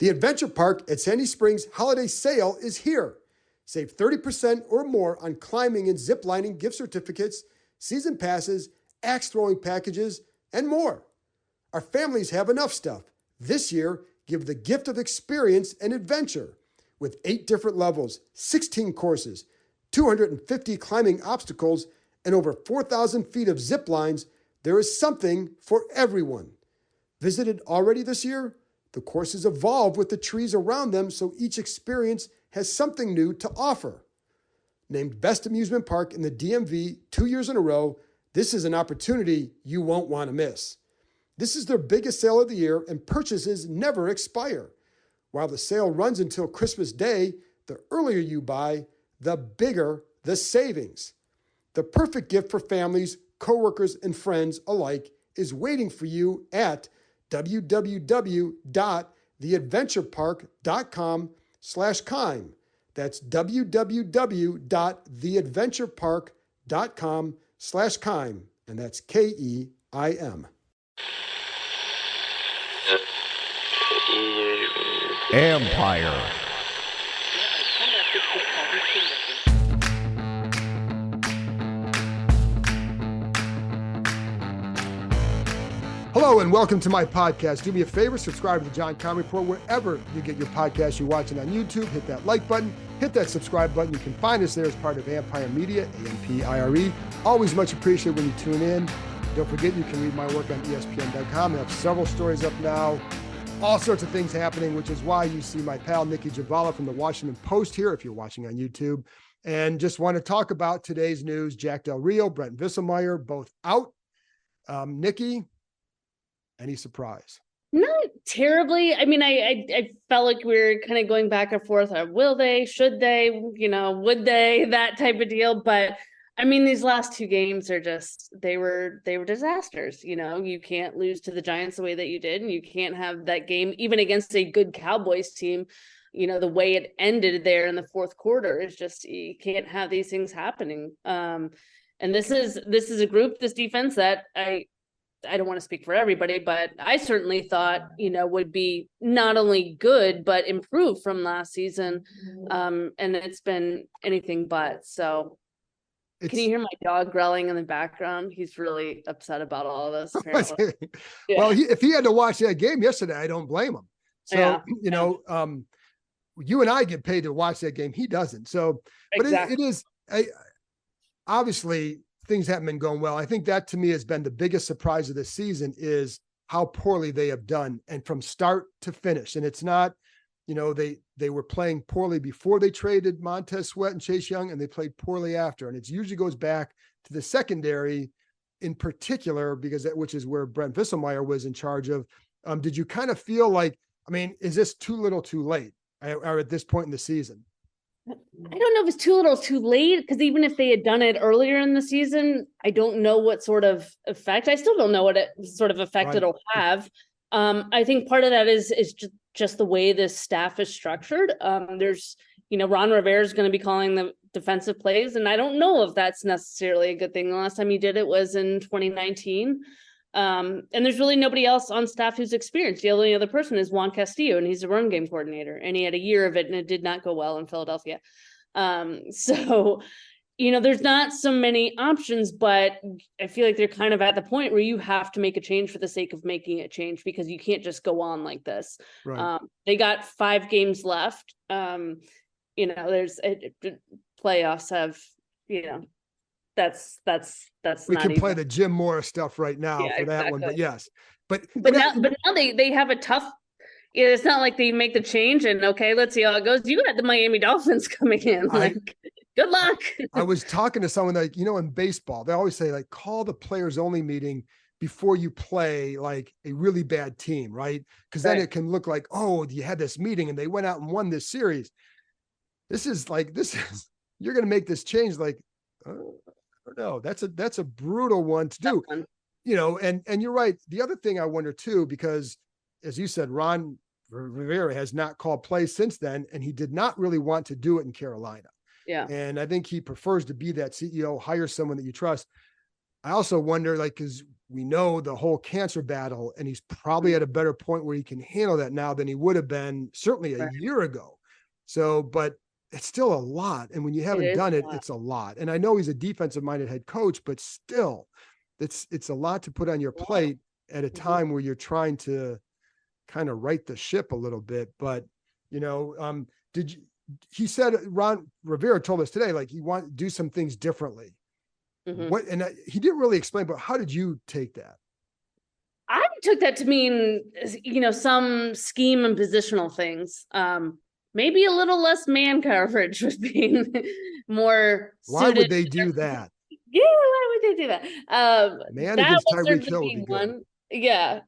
The Adventure Park at Sandy Springs holiday sale is here. Save 30% or more on climbing and ziplining gift certificates, season passes, axe throwing packages, and more. Our families have enough stuff. This year, give the gift of experience and adventure. With 8 different levels, 16 courses, 250 climbing obstacles, and over 4,000 feet of zip lines, there is something for everyone. Visited already this year? The courses evolve with the trees around them, so each experience has something new to offer. Named Best Amusement Park in the DMV 2 years in a row, this is an opportunity you won't want to miss. This is their biggest sale of the year, and purchases never expire. While the sale runs until Christmas Day, the earlier you buy, the bigger the savings. The perfect gift for families, coworkers, and friends alike is waiting for you at www.theadventurepark.com/Keim. That's www.theadventurepark.com/Keim. And that's KEIM. Empire. Hello and welcome to my podcast. Do me a favor, subscribe to the John Keim Report wherever you get your podcast. You're watching on YouTube, hit that like button, hit that subscribe button. You can find us there as part of Empire Media, AMPIRE. Always much appreciated when you tune in. Don't forget you can read my work on ESPN.com. I have several stories up now, all sorts of things happening, which is why you see my pal Nicki Jhabvala from the Washington Post here if you're watching on YouTube. And just want to talk about today's news. Jack Del Rio, Brent Visselmeyer, both out. Nicki, any surprise? Not terribly. I mean, I felt like we were kind of going back and forth. Will they? Should they? Would they? That type of deal. But I mean, these last 2 games are just they were disasters. You can't lose to the Giants the way that you did, and you can't have that game even against a good Cowboys team. The way it ended there in the fourth quarter is just you can't have these things happening. And this is a group, this defense that I don't want to speak for everybody, but I certainly thought, would be not only good, but improved from last season. And it's been anything but. So can you hear my dog growling in the background? He's really upset about all of this. Apparently. Well, if he had to watch that game yesterday, I don't blame him. So, you and I get paid to watch that game. He doesn't. So, but exactly. it is obviously things haven't been going well. I think that to me has been the biggest surprise of this season is how poorly they have done and from start to finish. And it's not, they were playing poorly before they traded Montez Sweat and Chase Young, and they played poorly after. And it usually goes back to the secondary in particular, which is where Brent Visselmeyer was in charge of. Did you kind of feel like, is this too little too late or at this point in the season? I don't know if it's too little too late, because even if they had done it earlier in the season, I don't know what sort of effect. I still don't know what sort of effect it'll have. I think part of that is just the way this staff is structured. There's, Ron Rivera is going to be calling the defensive plays, and I don't know if that's necessarily a good thing. The last time he did it was in 2019. And there's really nobody else on staff who's experienced. The only other person is Juan Castillo, and he's a run game coordinator, and he had a year of it, and it did not go well in Philadelphia. So, there's not so many options, but I feel like they're kind of at the point where you have to make a change for the sake of making a change, because you can't just go on like this. Right. They got 5 games left. There's playoffs have, that's we not can play even the Jim Morris stuff right now for that exactly. one, but yes, but now they have a tough. It's not like they make the change and okay, let's see how it goes. You got the Miami Dolphins coming in, good luck. I was talking to someone like, in baseball, they always say call the players only meeting before you play like a really bad team, right? Because then it can look like, oh, you had this meeting and they went out and won this series. This is you're going to make this change. I don't know. That's a brutal one to do, and you're right. The other thing I wonder too, because as you said, Ron Rivera has not called plays since then, and he did not really want to do it in Carolina. Yeah. And I think he prefers to be that CEO, hire someone that you trust. I also wonder, because we know the whole cancer battle, and he's probably at a better point where he can handle that now than he would have been certainly a year ago. So, but it's still a lot. And when you haven't done it, it's a lot. And I know he's a defensive minded head coach, but still it's a lot to put on your plate at a time where you're trying to kind of right the ship a little bit. But, he said, Ron Rivera told us today, like he wanted to do some things differently. He didn't really explain, but how did you take that? I took that to mean, some scheme and positional things. Maybe a little less man coverage was being more suited. Why would they do that? Yeah, why would they do that? Man that against was Tyreek Hill would be one. good. Yeah.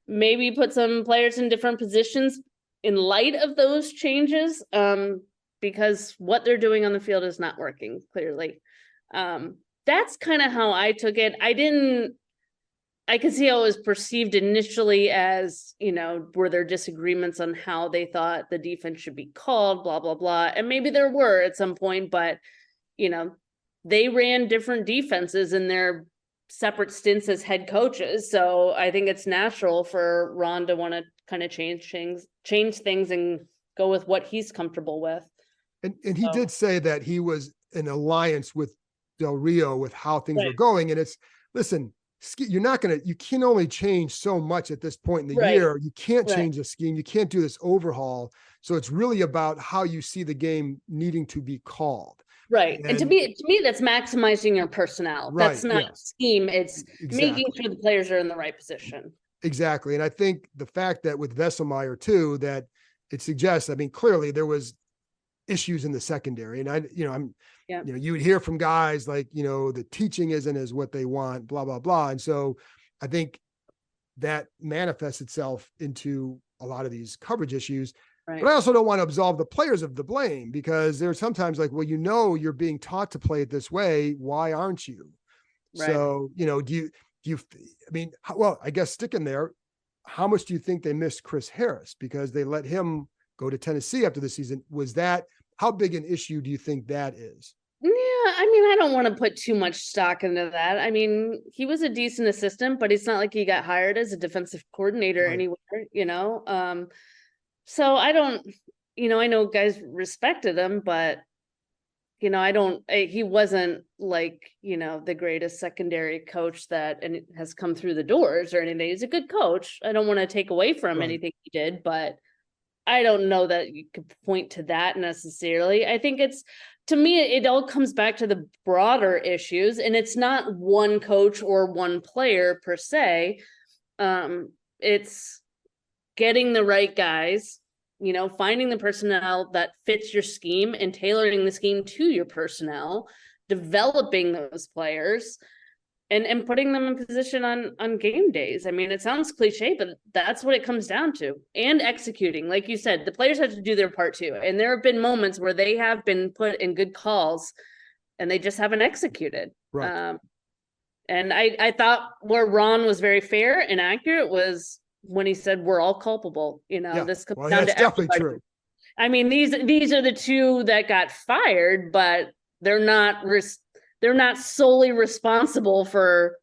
Maybe put some players in different positions in light of those changes, because what they're doing on the field is not working, clearly. That's kind of how I took it. I could see how it was perceived initially as, were there disagreements on how they thought the defense should be called, blah, blah, blah. And maybe there were at some point, but, they ran different defenses in their separate stints as head coaches. So I think it's natural for Ron to want to kind of change things and go with what he's comfortable with. And he did say that he was in alliance with Del Rio with how things were going. And listen, you can only change so much at this point in the year. You can't change the scheme. You can't do this overhaul. So it's really about how you see the game needing to be called. Right. And to me, that's maximizing your personnel. That's not scheme. It's making sure the players are in the right position. Exactly. And I think the fact that with Vesselmeyer too, that it suggests, clearly there was issues in the secondary. And you would hear from guys like, the teaching isn't as what they want, blah, blah, blah. And so I think that manifests itself into a lot of these coverage issues. Right. But I also don't want to absolve the players of the blame, because there's sometimes like, well, you're being taught to play it this way. Why aren't you? Right. So, I guess sticking there, how much do you think they missed Chris Harris because they let him go to Tennessee after the season? How big an issue do you think that is? Yeah, I don't want to put too much stock into that. He was a decent assistant, but it's not like he got hired as a defensive coordinator anywhere, So I don't, I know guys respected him, but, he wasn't like, the greatest secondary coach that has come through the doors or anything. He's a good coach. I don't want to take away from anything he did, but I don't know that you could point to that necessarily. I think to me, it all comes back to the broader issues, and it's not one coach or one player per se. It's getting the right guys, finding the personnel that fits your scheme and tailoring the scheme to your personnel, developing those players, and putting them in position on game days. It sounds cliche, but that's what it comes down to. And executing, like you said, the players have to do their part too. And there have been moments where they have been put in good calls and they just haven't executed. Right. And I thought where Ron was very fair and accurate was when he said we're all culpable. This comes down to everybody. True. These are the two that got fired, but they're not solely responsible for,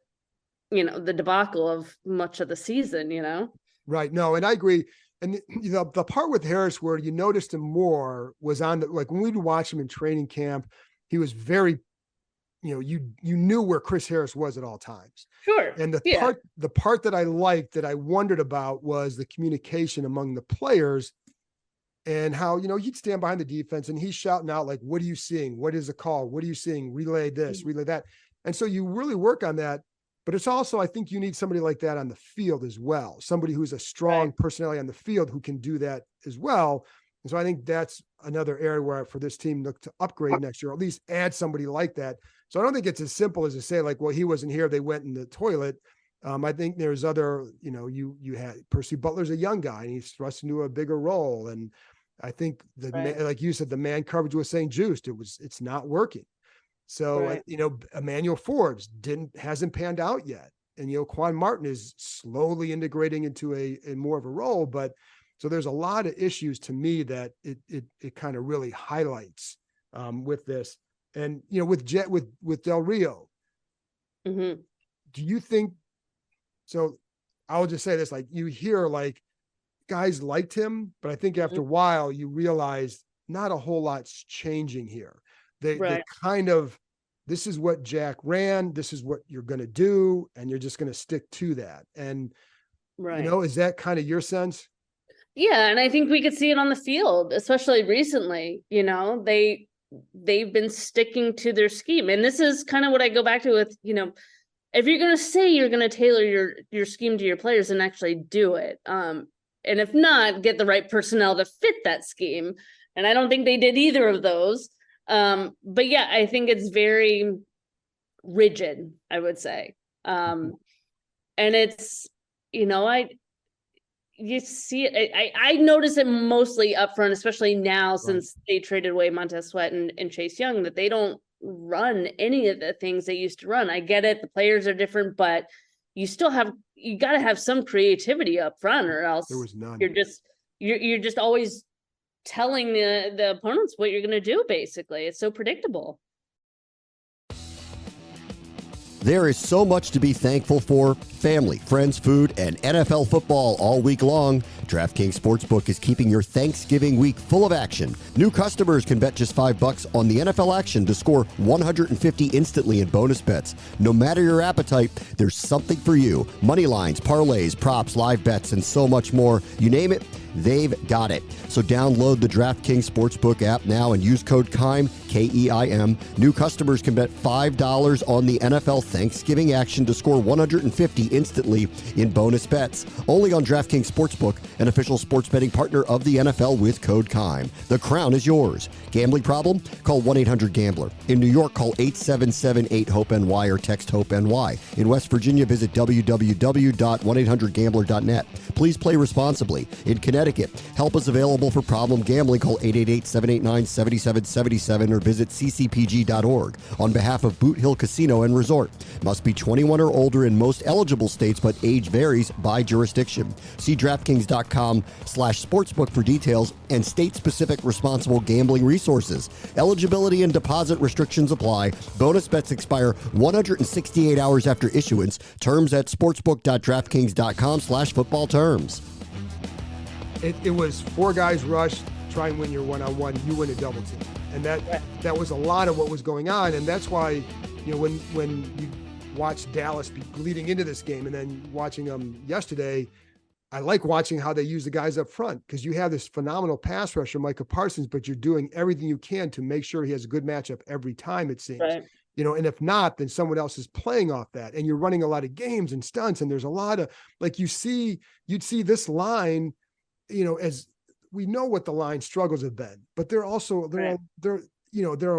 the debacle of much of the season, Right. No, and I agree. And the part with Harris where you noticed him more was on when we'd watch him in training camp, he was very, you knew where Chris Harris was at all times. Sure. And the part that I liked, that I wondered about, was the communication among the players. And how, he'd stand behind the defense and he's shouting out, like, what are you seeing? What is the call? What are you seeing? Relay this, relay that. And so you really work on that. But it's also, I think you need somebody like that on the field as well. Somebody who's a strong personality on the field who can do that as well. And so I think that's another area where for this team look to upgrade next year, or at least add somebody like that. So I don't think it's as simple as to say like, well, he wasn't here, they went in the toilet. I think there's other, you had Percy Butler's a young guy and he's thrust into a bigger role. And I think like you said, the man coverage was saying juiced. It's not working. So, Emmanuel Forbes hasn't panned out yet. And, Quan Martin is slowly integrating into a more of a role, but so there's a lot of issues to me that it kind of really highlights with this. And, with Del Rio, do you think, so I'll just say this, like you hear like guys liked him, but I think after a while you realize not a whole lot's changing here. They kind of, this is what Jack ran, this is what you're going to do, and you're just going to stick to that. And, is that kind of your sense? Yeah, and I think we could see it on the field, especially recently. They've been sticking to their scheme. And this is kind of what I go back to with, if you're going to say you're going to tailor your scheme to your players and actually do it. And if not, get the right personnel to fit that scheme. And I don't think they did either of those. But yeah, I think it's very rigid, I would say. And it's, you see it. I notice it mostly up front, especially now since they traded away Montez Sweat and Chase Young, that they don't run any of the things they used to run. I get it. The players are different, but you got to have some creativity up front, or else there was none. You're just always telling the opponents what you're going to do. Basically, it's so predictable. There is so much to be thankful for: family, friends, food, and NFL football all week long. DraftKings Sportsbook is keeping your Thanksgiving week full of action. New customers can bet just $5 on the NFL action to score $150 instantly in bonus bets. No matter your appetite, there's something for you. Money lines, parlays, props, live bets, and so much more. You name it, they've got it. So download the DraftKings Sportsbook app now and use code KEIM, K-E-I-M. New customers can bet $5 on the NFL Thanksgiving action to score $150 instantly in bonus bets. Only on DraftKings Sportsbook, an official sports betting partner of the NFL with code KEIM. The crown is yours. Gambling problem? Call 1-800-GAMBLER. In New York, call 877-8-HOPE-NY or text HOPE-NY. In West Virginia, visit www.1800gambler.net. Please play responsibly. In Connecticut, help is available for problem gambling. Call 888-789-7777 or visit ccpg.org. On behalf of Boot Hill Casino and Resort, must be 21 or older in most eligible states, but age varies by jurisdiction. See DraftKings.com/sportsbook for details and state-specific responsible gambling resources. Eligibility and deposit restrictions apply. Bonus bets expire 168 hours after issuance. Terms at sportsbook.draftkings.com/football terms. It was 4 guys rush, try and win your one-on-one, you win a double team. And that was a lot of what was going on. And that's why, when you watch Dallas leading into this game and then watching them yesterday, I like watching how they use the guys up front, because you have this phenomenal pass rusher, Micah Parsons, but you're doing everything you can to make sure he has a good matchup every time, it seems. Right. And if not, then someone else is playing off that, and you're running a lot of games and stunts. And there's a lot of, like, you'd see this line, as we know what the line struggles have been, but there are a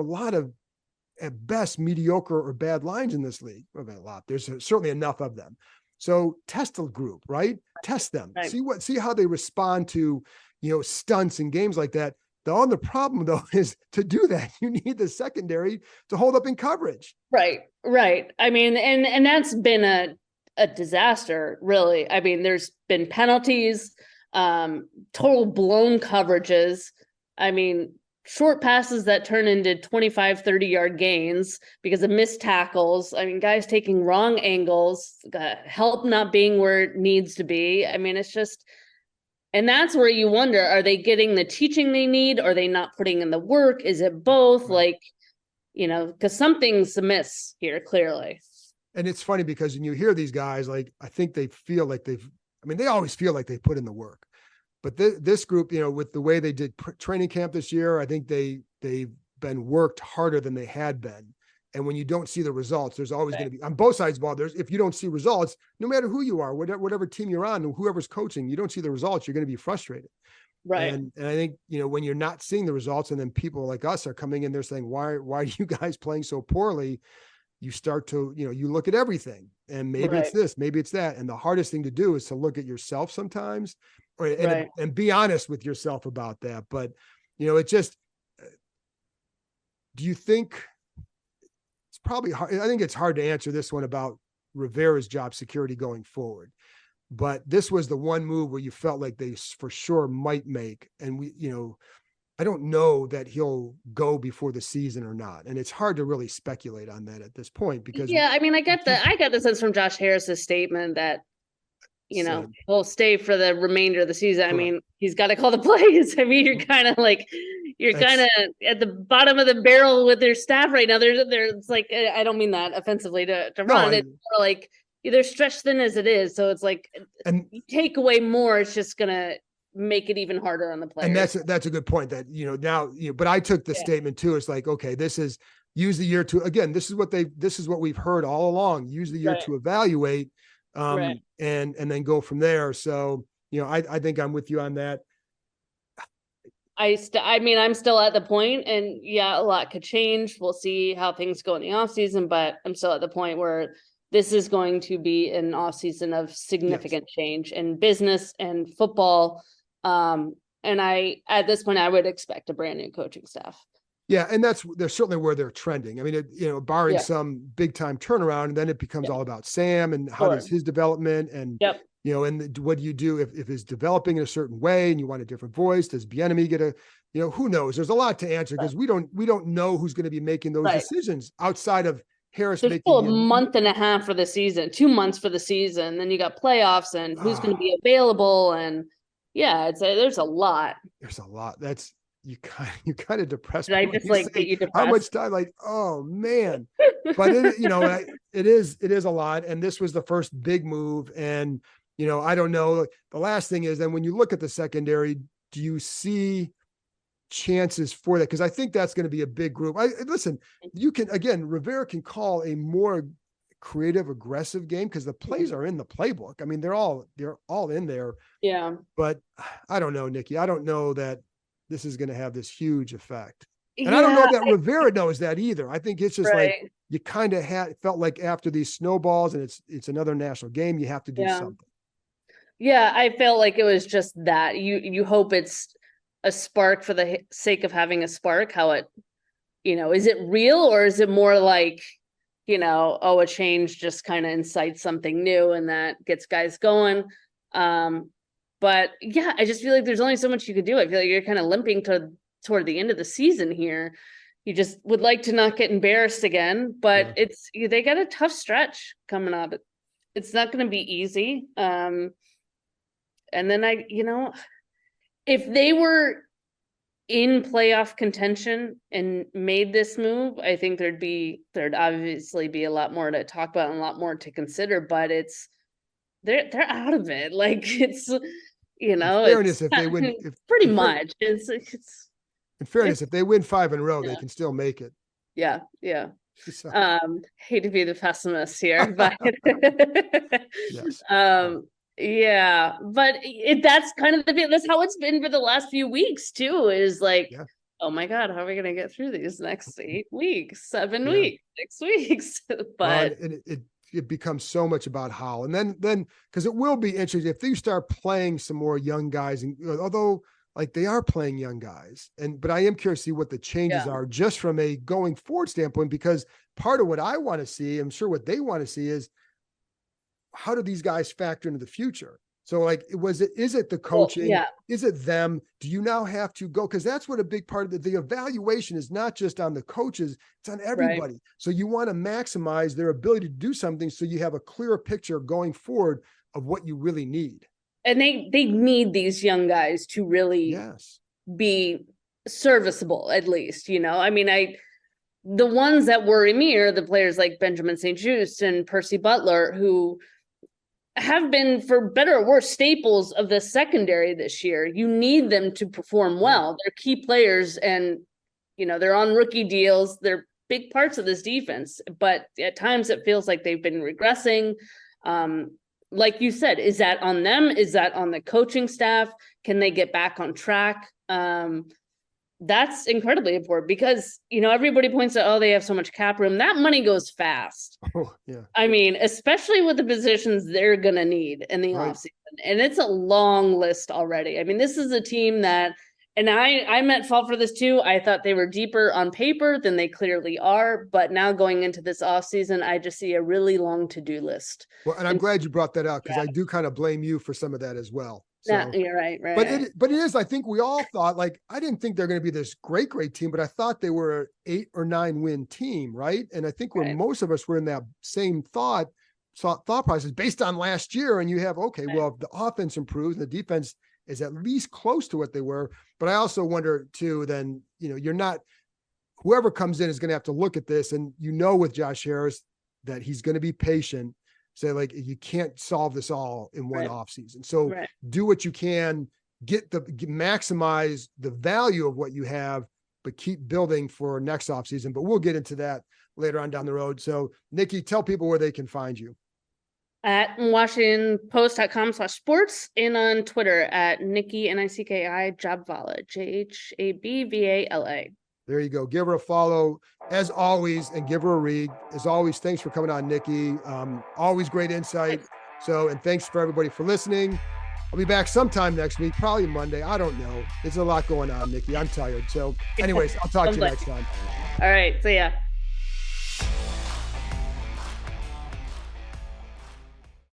lot of, at best, mediocre or bad lines in this league. Well, a lot. There's certainly enough of them. So test the group, right? Test them. Right. See how they respond to, stunts and games like that. The only problem, though, is to do that, you need the secondary to hold up in coverage. Right. I mean, and that's been a disaster, really. I mean, there's been penalties, total blown coverages. I mean, short passes that turn into 25, 30-yard gains because of missed tackles. I mean, guys taking wrong angles, help not being where it needs to be. I mean, it's just, and that's where you wonder, are they getting the teaching they need? Are they not putting in the work? Is it both? Like, because something's amiss here, clearly. And it's funny because when you hear these guys, like, I think they feel like they always feel like they put in the work. But this group, with the way they did training camp this year, I think they've been worked harder than they had been. And when you don't see the results, there's always going to be, on both sides of the ball, if you don't see results, no matter who you are, whatever team you're on, whoever's coaching, you don't see the results, you're going to be frustrated. Right. And I think, when you're not seeing the results, and then people like us are coming in there saying, why are you guys playing so poorly? You start to, you look at everything, and maybe it's this, maybe it's that. And the hardest thing to do is to look at yourself sometimes, and be honest with yourself about that. But, it just, do you think it's probably hard? I think it's hard to answer this one about Rivera's job security going forward. But this was the one move where you felt like they for sure might make. And I don't know that he'll go before the season or not. And it's hard to really speculate on that at this point because Yeah, I mean, I got the sense from Josh Harris's statement that, same. he'll stay for the remainder of the season. I Correct. mean, he's got to call the plays. I mean, you're kind of at the bottom of the barrel with their staff right now. There's like, I don't mean that offensively to Ron. It's more like they're stretched thin as it is. So it's like, and you take away more, it's just going to make it even harder on the players. And that's a good point that, now, but I took the statement too. It's like, okay, this is use the year to, again, this is what we've heard all along. Use the year to evaluate, and then go from there. So, I think I'm with you on that. I mean, I'm still at the point, and a lot could change. We'll see how things go in the off season, but I'm still at the point where this is going to be an off season of significant change in business and football. And at this point, I would expect a brand new coaching staff. Yeah. And they're certainly where they're trending. I mean, barring some big time turnaround, and then it becomes all about Sam and how does his development and, and what do you do if it's developing in a certain way and you want a different voice? Does Bieniemy get who knows? There's a lot to answer because we don't know who's going to be making those decisions outside of Harris. There's still a month and a half for the season, 2 months for the season. Then you got playoffs and who's going to be available. And there's a lot. There's a lot. That's, you kind of depressed. Did I just get you depressed? How much time? Like, oh man, but it is a lot. And this was the first big move. And, I don't know. The last thing is, then when you look at the secondary, do you see chances for that? Because I think that's going to be a big group. Listen, Rivera can call a more creative, aggressive game because the plays are in the playbook. I mean, they're all in there. Yeah. But I don't know, Nicki. I don't know that this is going to have this huge effect. And I don't know that Rivera knows that either. I think it's just like you kind of felt like after these snowballs and it's another national game, you have to do something. Yeah, I felt like it was just that. You hope it's a spark for the sake of having a spark. How it, is it real or is it more like, a change just kind of incites something new and that gets guys going. But I just feel like there's only so much you could do. I feel like you're kind of limping toward the end of the season here. You just would like to not get embarrassed again, but they got a tough stretch coming up. It's not going to be easy. And then if they were in playoff contention and made this move, I think there'd obviously be a lot more to talk about and a lot more to consider, but they're out of it. Like it's, in fairness, if they win, pretty much it's in fairness, if they win 5 in a row, they can still make it. Yeah. So. Hate to be the pessimist here, but yes. But that's kind of that's how it's been for the last few weeks too, is like, oh my God, how are we going to get through these next 8 weeks, 7 weeks, 6 weeks? But it becomes so much about how, and then, because it will be interesting if they start playing some more young guys, and although like they are playing young guys, but I am curious to see what the changes are just from a going forward standpoint, because part of what I want to see, I'm sure what they want to see is, how do these guys factor into the future? So like, is it the coaching? Well, Is it them? Do you now have to go? Because that's what a big part of the evaluation is, not just on the coaches, it's on everybody. So you want to maximize their ability to do something so you have a clearer picture going forward of what you really need. And they need these young guys to really be serviceable, at least, I mean, the ones that worry me are the players like Benjamin St-Juste and Percy Butler, who have been, for better or worse, staples of the secondary this year. You need them to perform well. They're key players and, they're on rookie deals. They're big parts of this defense, but at times it feels like they've been regressing. Like you said, is that on them? Is that on the coaching staff? Can they get back on track? That's incredibly important because, everybody points out, they have so much cap room. That money goes fast. Oh, yeah. I mean, especially with the positions they're going to need in the offseason. And it's a long list already. I mean, this is a team that, and I'm at fault for this too. I thought they were deeper on paper than they clearly are. But now going into this offseason, I just see a really long to-do list. Well, and I'm glad you brought that out because I do kind of blame you for some of that as well. So, No, you're right. but it is, I think we all thought, like, I didn't think they're going to be this great team, but I thought they were an 8 or 9 win team. Right. And I think when most of us were in that same thought process based on last year, and you have, okay, well, if the offense improves and the defense is at least close to what they were. But I also wonder too, then, whoever comes in is going to have to look at this, and with Josh Harris that he's going to be patient, say, like, you can't solve this all in one offseason. So do what you can, maximize the value of what you have, but keep building for next offseason. But we'll get into that later on down the road. So Nicki, tell people where they can find you. At WashingtonPost.com/sports, and on Twitter at Nicki, Nicki, Jhabvala, Jhabvala. There you go. Give her a follow as always, and give her a read. As always, thanks for coming on, Nicki. Always great insight. So, and thanks for everybody for listening. I'll be back sometime next week, probably Monday. I don't know. There's a lot going on, Nicki. I'm tired. So anyways, I'll talk to you next time. All right. See ya.